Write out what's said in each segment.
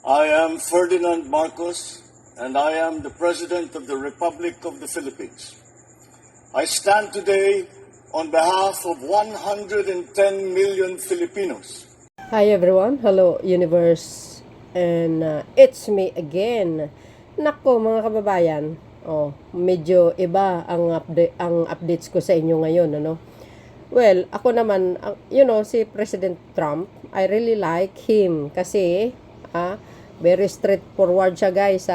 I am Ferdinand Marcos, and I am the President of the Republic of the Philippines. I stand today on behalf of 110 million Filipinos. Hi everyone, hello universe, and it's me again. Nako mga kababayan, medyo iba ang updates ko sa inyo ngayon, ano? Well, ako naman, si President Trump, I really like him kasi very straightforward siya, guys,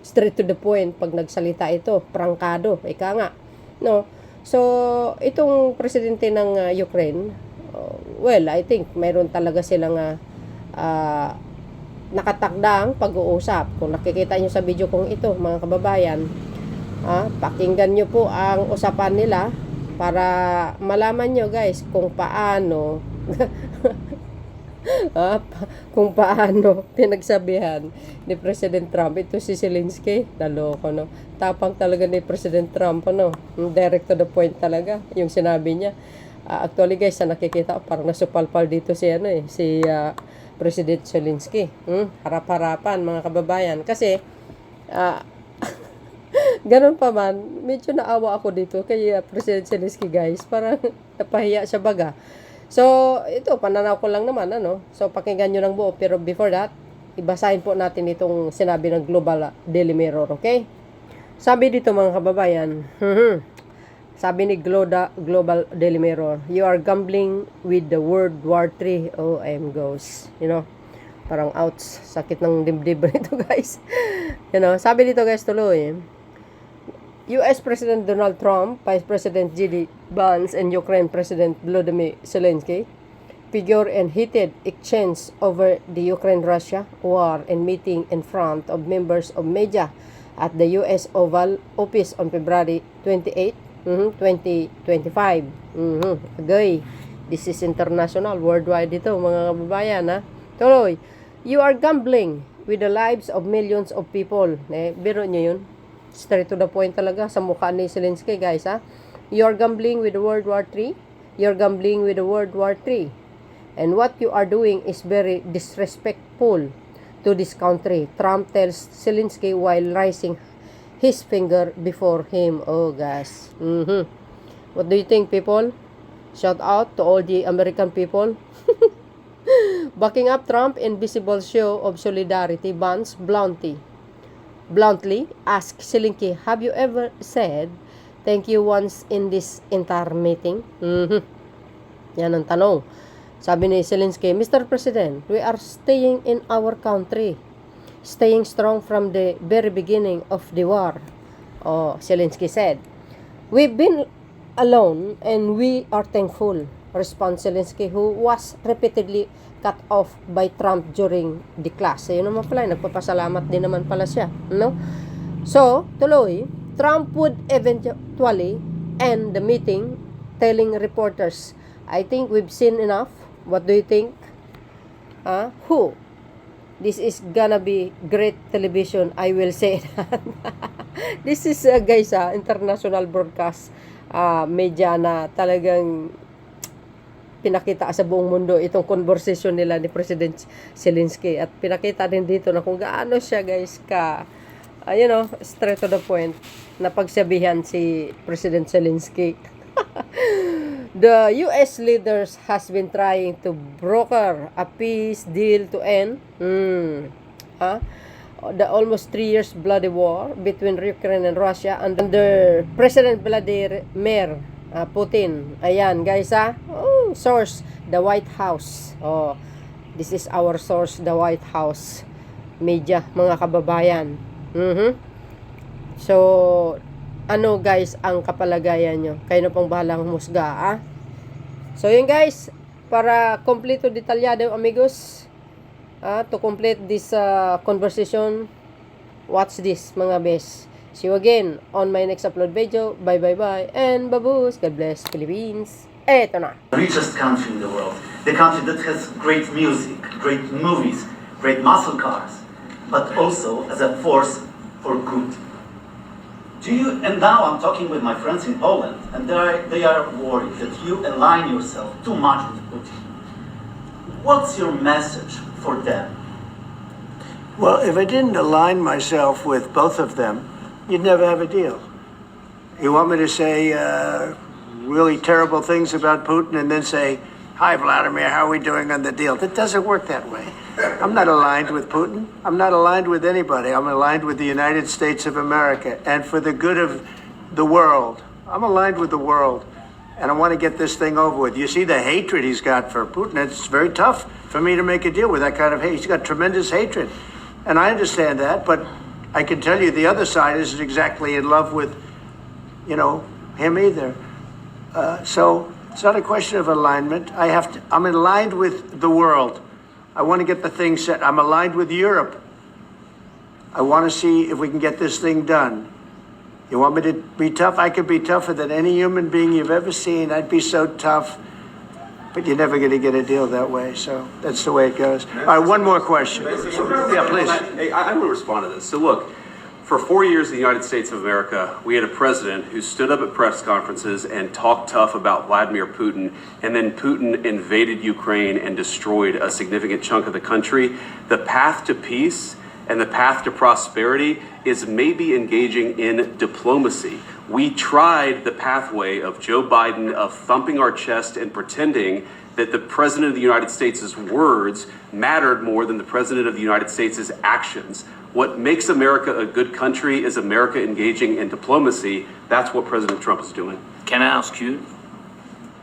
straight to the point pag nagsalita ito, prangkado, ika nga, no? So, itong presidente ng Ukraine, well, I think mayroon talaga silang nakatakdang pag-uusap. Kung nakikita nyo sa video kong ito, mga kababayan, pakinggan nyo po ang usapan nila para malaman nyo, guys, kung paano kung paano pinagsabihan ni President Trump ito si Zelensky. Naloko, no? Tapang talaga ni President Trump, direct to the point talaga yung sinabi niya. Actually, guys, sa nakikita parang nasupalpal dito si President Zelensky. Harap-harapan, mga kababayan, kasi ganun pa man, medyo naawa ako dito kay President Zelensky, guys. Parang napahiya siya baga. So, ito, pananaw ko lang naman, So, pakinggan nyo ng buo. Pero before that, ibasahin po natin itong sinabi ng Global Daily Mirror, okay? Sabi dito, mga kababayan, sabi ni Global Daily Mirror, you are gambling with the World War III. OM goes. Parang outs, sakit ng dibdib nito, guys. Sabi dito, guys, tuloy, US President Donald Trump, Vice President J.D. Vance, and Ukraine President Volodymyr Zelensky figure in heated exchange over the Ukraine-Russia war and meeting in front of members of media at the US Oval Office on February 28, 2025. Agay. This is international, worldwide ito, mga kababayan, Tuloy, you are gambling with the lives of millions of people. Biro nyo yun? Straight to the point talaga sa mukha ni Zelensky, guys, You're gambling with the World War III. You're gambling with the World War III. And what you are doing is very disrespectful to this country, Trump tells Zelensky while raising his finger before him. Oh, guys. What do you think, people? Shout out to all the American people. Backing up Trump in visible show of solidarity, Vance bluntly asked Zelensky, have you ever said thank you once in this entire meeting? Yan ang tanong. Sabi ni Zelensky, Mr. President, we are staying in our country, staying strong from the very beginning of the war. Zelensky said, we've been alone and we are thankful, responds Zelensky, who was repeatedly cut off by Trump during the class. Ayun naman pala, nagpapasalamat din naman pala siya, no? So, tuloy, Trump would eventually end the meeting telling reporters, I think we've seen enough. What do you think? Who? This is gonna be great television, I will say that. This is, guys, international broadcast media na talagang pinakita sa buong mundo itong conversation nila ni President Zelensky, at pinakita din dito na kung gaano siya, guys, straight to the point na pagsabihan si President Zelensky. The US leaders has been trying to broker a peace deal to end the almost 3 years bloody war between Ukraine and Russia under President Vladimir Putin. Ayan, guys, source, the White House. This is our source, the White House media, mga kababayan. So, guys, ang kapalagayan nyo? Kayo na pong bahalang musga, So, yun, guys, para kompleto detalyado, amigos, to complete this conversation, watch this, mga bes. See you again on my next upload video. Bye, and baboos. God bless, Philippines. Eto na. The richest country in the world. The country that has great music, great movies, great muscle cars, but also as a force for good. And now I'm talking with my friends in Poland, and they are worried that you align yourself too much with Putin. What's your message for them? Well, if I didn't align myself with both of them, you'd never have a deal. You want me to say really terrible things about Putin and then say, "Hi, Vladimir, how are we doing on the deal?" That doesn't work that way. I'm not aligned with Putin. I'm not aligned with anybody. I'm aligned with the United States of America. And for the good of the world, I'm aligned with the world. And I want to get this thing over with. You see the hatred he's got for Putin. It's very tough for me to make a deal with that kind of hate. He's got tremendous hatred. And I understand that, but I can tell you the other side isn't exactly in love with, him either. So it's not a question of alignment. I'm aligned with the world. I want to get the thing set. I'm aligned with Europe. I want to see if we can get this thing done. You want me to be tough? I could be tougher than any human being you've ever seen. I'd be so tough. But you're never going to get a deal that way. So that's the way it goes. All right, one more question. Yeah, please. I want to respond to this. So look, for 4 years in the United States of America, we had a president who stood up at press conferences and talked tough about Vladimir Putin, and then Putin invaded Ukraine and destroyed a significant chunk of the country. The path to peace and the path to prosperity is maybe engaging in diplomacy. We tried the pathway of Joe Biden, of thumping our chest and pretending that the President of the United States' words mattered more than the President of the United States' actions. What makes America a good country is America engaging in diplomacy. That's what President Trump is doing. Can I ask you?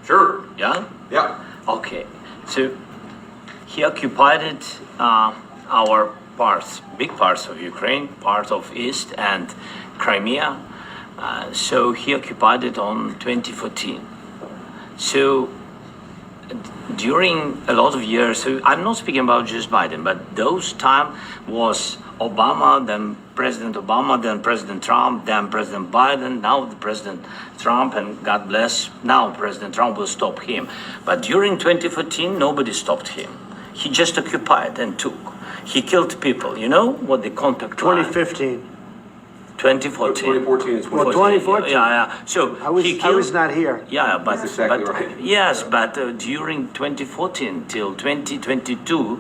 Sure. Yeah? Yeah. Okay. So he occupied our parts, big parts of Ukraine, part of East and Crimea. So he occupied it on 2014. So during a lot of years, so I'm not speaking about just Biden, but those time was Obama, then President Obama, then President Trump, then President Biden, now the President Trump, and God bless, now President Trump will stop him. But during 2014, nobody stopped him. He just occupied and took. He killed people. You know what the contact line? 2015. 2014. 2014 is Well, 2014. Yeah. So I was not here. Yeah, but That's exactly but right. yes, but during 2014 till 2022,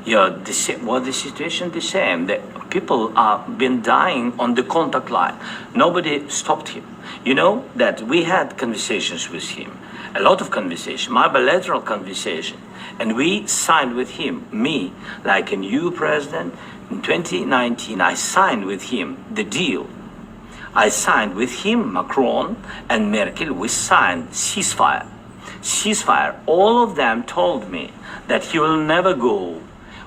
the situation the same. The people are been dying on the contact line. Nobody stopped him. You know that we had conversations with him, a lot of conversation, my bilateral conversation, and we signed with him. Me, like a new president. In 2019, I signed with him the deal. I signed with him, Macron and Merkel, we signed ceasefire. Ceasefire. All of them told me that he will never go.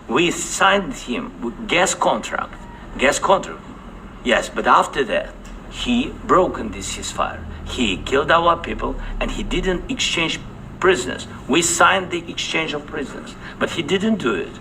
We signed him with gas contract. Yes, but after that, he broken this ceasefire. He killed our people and he didn't exchange prisoners. We signed the exchange of prisoners, but he didn't do it.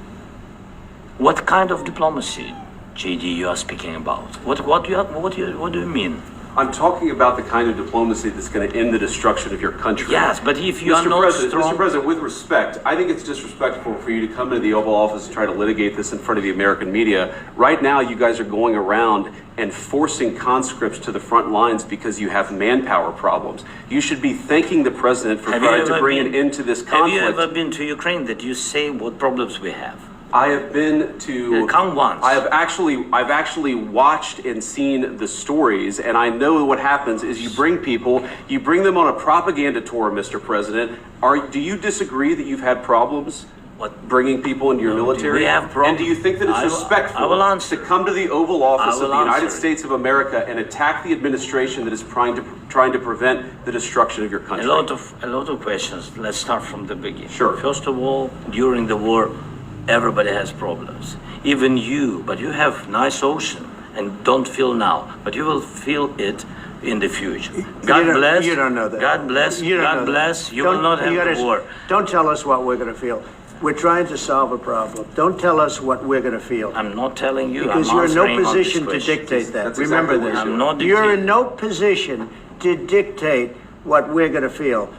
What kind of diplomacy, JD, you are speaking about? What do you mean? I'm talking about the kind of diplomacy that's going to end the destruction of your country. Yes, but if you are not strong... Mr. President, with respect, I think it's disrespectful for you to come into the Oval Office and try to litigate this in front of the American media. Right now, you guys are going around and forcing conscripts to the front lines because you have manpower problems. You should be thanking the President for trying to bring an end to this conflict. Have you ever been to Ukraine that you say what problems we have? I have been to. Come once. I've actually watched and seen the stories, and I know what happens is you bring them on a propaganda tour, Mr. President. Do you disagree that you've had problems bringing people into your military? We have problems. And do you think that it's respectful to come to the Oval Office of the United States of America and attack the administration that is trying to prevent the destruction of your country? A lot of questions. Let's start from the beginning. Sure. First of all, during the war, everybody has problems. Even you, but you have nice ocean and don't feel now, but you will feel it in the future. God bless. You don't know that. God bless. God bless. You will not have the war. Don't tell us what we're going to feel. We're trying to solve a problem. Don't tell us what we're going to feel. I'm not telling you. Because you're in no position to dictate that. Remember this. You're in no position to dictate what we're going to feel.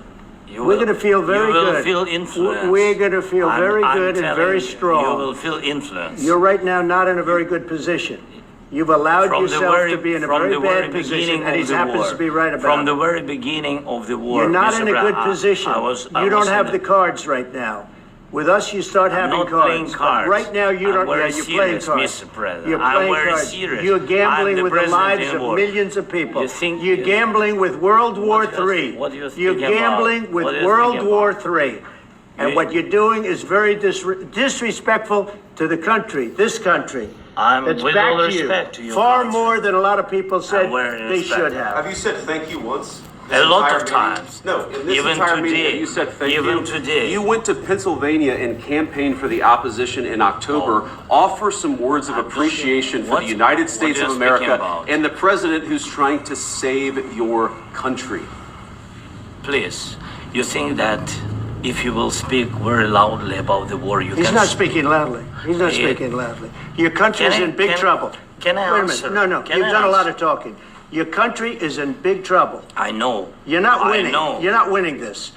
We're going to feel very good. You will feel influence. We're going to feel very good and very strong. You will feel influence. You're right now not in a very good position. You've allowed yourself to be in a very bad position, and he happens to be right about it. From the very beginning of the war, you're not in a good position. You don't have the cards right now. With us, you start I'm having not cards. playing But cards. right now, you I'm don't. very Yeah, you're playing serious, cards. Mr. President. You're I'm playing very cards. serious. You're I'm gambling the with the president lives in of war. millions of people. You think- You're gambling with World War III. What do you You're think about? gambling with What do you World think War about? III. And You- what you're doing is very disrespectful to the country, this country. I'm That's with back all to respect to you. your Far country. more than a lot of people said very they should respectful. Have have. you said thank you once? A lot Entire of meeting? times. No, in this Even entire meeting, today. have you said thank Even you? today. You went to Pennsylvania and campaigned for the opposition in October. Offer some words of appreciation for the What- United States what of are you speaking America about? and the president who's trying to save your country. Please, you think that if you will speak very loudly about the war, you He's can... not speaking loudly. He's not Yeah. speaking loudly. Your country is Can I- in big can- trouble. can I Wait answer? a minute. No, Can you've I done a lot answer? of talking. Your country is in big trouble. I know. You're not I winning. know. You're not winning this.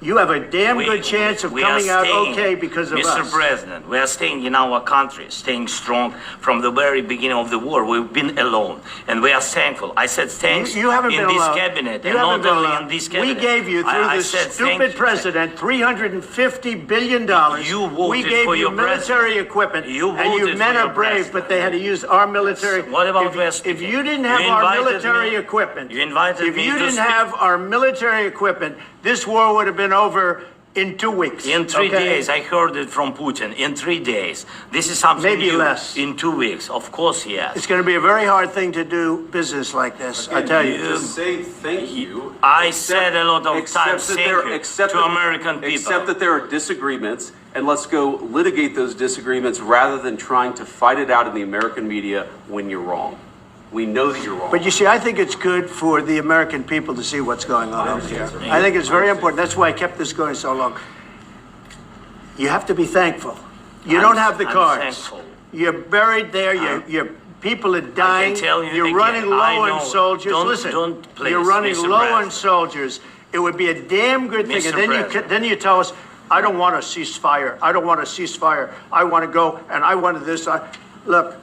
You have a damn good chance of we are coming out staying, okay because of Mr. us. President, we are staying in our country, staying strong from the very beginning of the war. We've been alone, and we are thankful. I said thanks You haven't in been this alone. cabinet, You and haven't not been only alone. in this We cabinet. gave you, through I this said thank stupid you. president, $350 billion. You voted We gave for you your military president. equipment. You and you voted men for are your brave, president. but they had to use our military. What about if, West if you speaking? didn't have You our invited military me- equipment, you invited if me you to didn't speak. have our military equipment, this war would have been over in 2 weeks. In 3 okay? days, I heard it from Putin. In 3 days, this is something Maybe new. less. In 2 weeks, of course, yes. It's going to be a very hard thing to do business like this, I tell you. Just say thank you. I said a lot of Except times that thank there- you except to that- American people. Except that there are disagreements, and let's go litigate those disagreements rather than trying to fight it out in the American media when you're wrong. We know that you're wrong. But you see, I think it's good for the American people to see what's going on out here. I think it's very important. That's why I kept this going so long. You have to be thankful. You don't have the I'm cards. thankful. You're buried there. Your people are dying. tell you You're again, running low I on know. soldiers. Listen, Don't you're running Mr. low on President. soldiers. It would be a damn good thing. Mr. And then President. then you tell us, I don't want a ceasefire. I don't want a ceasefire. I want to go and I wanted this. Look,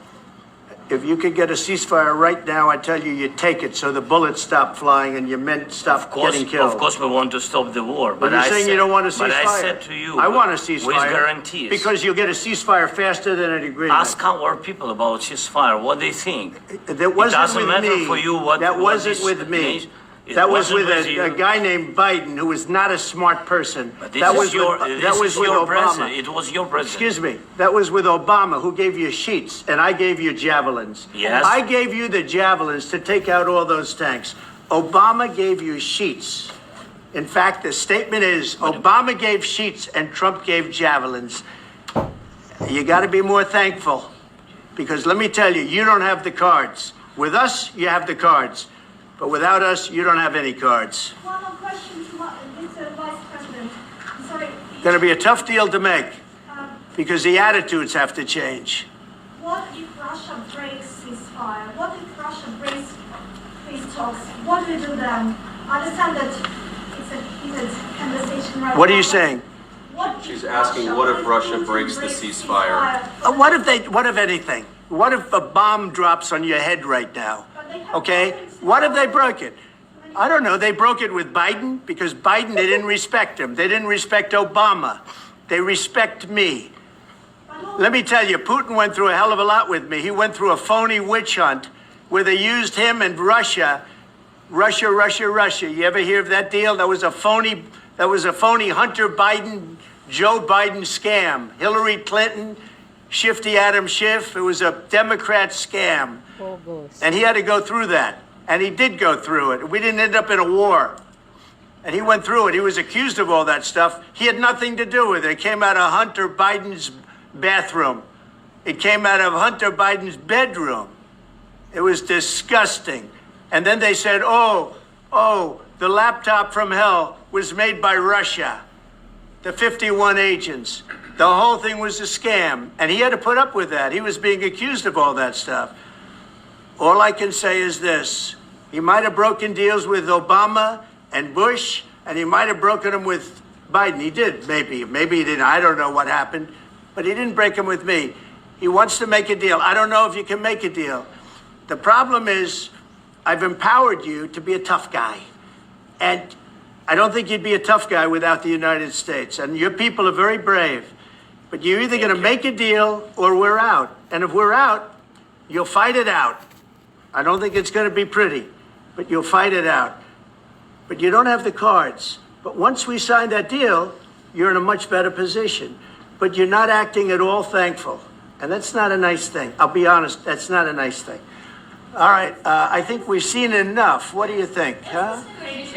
if you could get a ceasefire right now, I tell you, you take it so the bullets stop flying and your men stop getting killed. Of course, we want to stop the war. But you're saying you don't want a ceasefire. But I said to you, I want a ceasefire. with guarantees. Because you'll get a ceasefire faster than an agreement. Ask our people about ceasefire, what they think. That wasn't it doesn't with matter me. for you what. That what wasn't this with me. nation- it That was wasn't with you. a guy named Biden who was not a smart person. But this That is was your, with, this that was is with your Obama. president. It was your president. Excuse me. That was with Obama, who gave you sheets, and I gave you javelins. Yes. I gave you the javelins to take out all those tanks. Obama gave you sheets. In fact, the statement is Obama gave sheets and Trump gave javelins. You got to be more thankful, because let me tell you, you don't have the cards. With us, you have the cards. But without us, you don't have any cards. One more question to Mr. Vice President. Sorry. Going to be a tough deal to make, because the attitudes have to change. What if Russia breaks ceasefire? What if Russia breaks peace talks? What do we do then? I understand that it's a heated conversation right now. What are you but saying? what if She's asking, what if Russia Putin breaks the breaks ceasefire? What if anything? What if a bomb drops on your head right now? But they have Okay? weapons. What if they broke it? I don't know. They broke it with Biden because Biden, they didn't respect him. They didn't respect Obama. They respect me. Let me tell you, Putin went through a hell of a lot with me. He went through a phony witch hunt where they used him and Russia. Russia. You ever hear of that deal? That was a phony Hunter Biden, Joe Biden scam. Hillary Clinton, Shifty Adam Schiff. It was a Democrat scam. And he had to go through that. And he did go through it. We didn't end up in a war. And he went through it. He was accused of all that stuff. He had nothing to do with it. It came out of Hunter Biden's bathroom. It came out of Hunter Biden's bedroom. It was disgusting. And then they said, oh, the laptop from hell was made by Russia. The 51 agents. The whole thing was a scam. And he had to put up with that. He was being accused of all that stuff. All I can say is this. He might have broken deals with Obama and Bush, and he might have broken them with Biden. He did, maybe. Maybe he didn't. I don't know what happened. But he didn't break them with me. He wants to make a deal. I don't know if you can make a deal. The problem is I've empowered you to be a tough guy. And I don't think you'd be a tough guy without the United States. And your people are very brave. But you're either going to make a deal or we're out. And if we're out, you'll fight it out. I don't think it's going to be pretty, but you'll fight it out. But you don't have the cards. But once we sign that deal, you're in a much better position. But you're not acting at all thankful. And that's not a nice thing. I'll be honest, that's not a nice thing. All right, I think we've seen enough. What do you think, huh?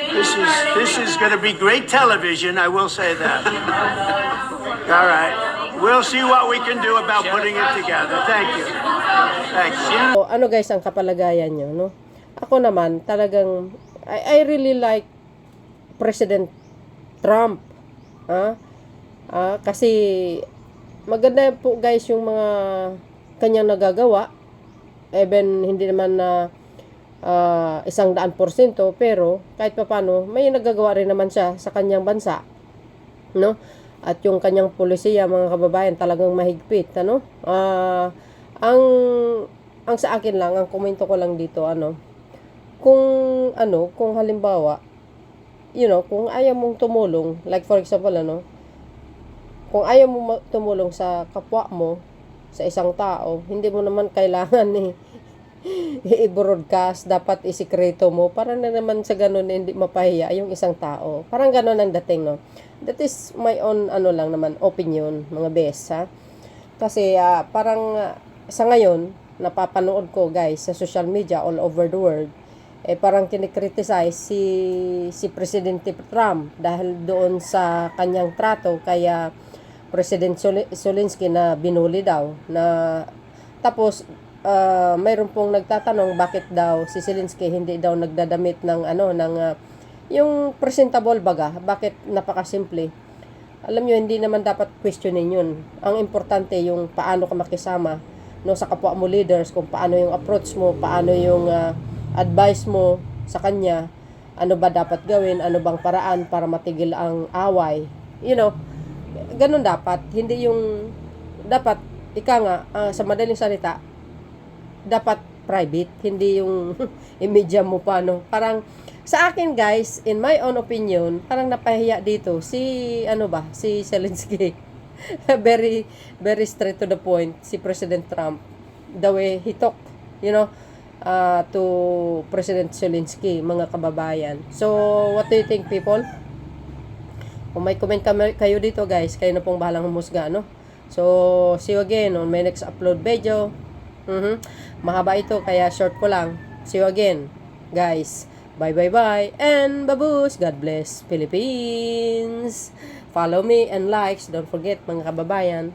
This is going to be great television, I will say that. All right, we'll see what we can do about putting it together. Thank you. Thanks. So, ano guys ang kapalagayan nyo, no? Ako naman, talagang, I really like President Trump. Kasi, maganda po guys yung mga kanyang nagagawa. Even hindi naman na 100%, pero kahit paano may nagagawa rin naman siya sa kanyang bansa, no? At yung kanyang polisiya, mga kababayan, talagang mahigpit, ano? Ang sa akin lang, ang komento ko lang dito, kung halimbawa, kung ayaw mong tumulong, like for example, kung ayaw mong tumulong sa kapwa mo, sa isang tao, hindi mo naman kailangan i-broadcast, dapat isikreto mo, para na naman sa ganun hindi mapahiya yung isang tao. Parang ganun ang dating, no? That is my own, lang naman, opinion, mga bes, ha? Kasi, parang, sa ngayon, napapanood ko, guys, sa social media all over the world, parang kinikriticize si Presidente Trump dahil doon sa kanyang trato, kaya President Zelensky na binuli daw, na tapos mayroon pong nagtatanong bakit daw si Zelensky hindi daw nagdadamit ng yung presentable baga, bakit napakasimple. Alam niyo, hindi naman dapat questionin yun. Ang importante yung paano ka makisama, no, sa kapwa mo leaders, kung paano yung approach mo, paano yung advice mo sa kanya, ano ba dapat gawin, ano bang paraan para matigil ang away, ganun dapat. Hindi yung dapat sa madaling salita, dapat private, hindi yung i-media mo pa, no? Parang sa akin guys, in my own opinion, parang napahiya dito si Zelensky. Very very straight to the point si President Trump, the way he talk, to President Zelensky, mga kababayan. So what do you think, people? Kung may comment kayo dito guys, kayo na pong bahalang humusga, no? So, see you again on my next upload video. Mahaba ito, kaya short ko lang. See you again, guys. Bye, bye, bye. And babush. God bless Philippines. Follow me and likes. Don't forget, mga kababayan.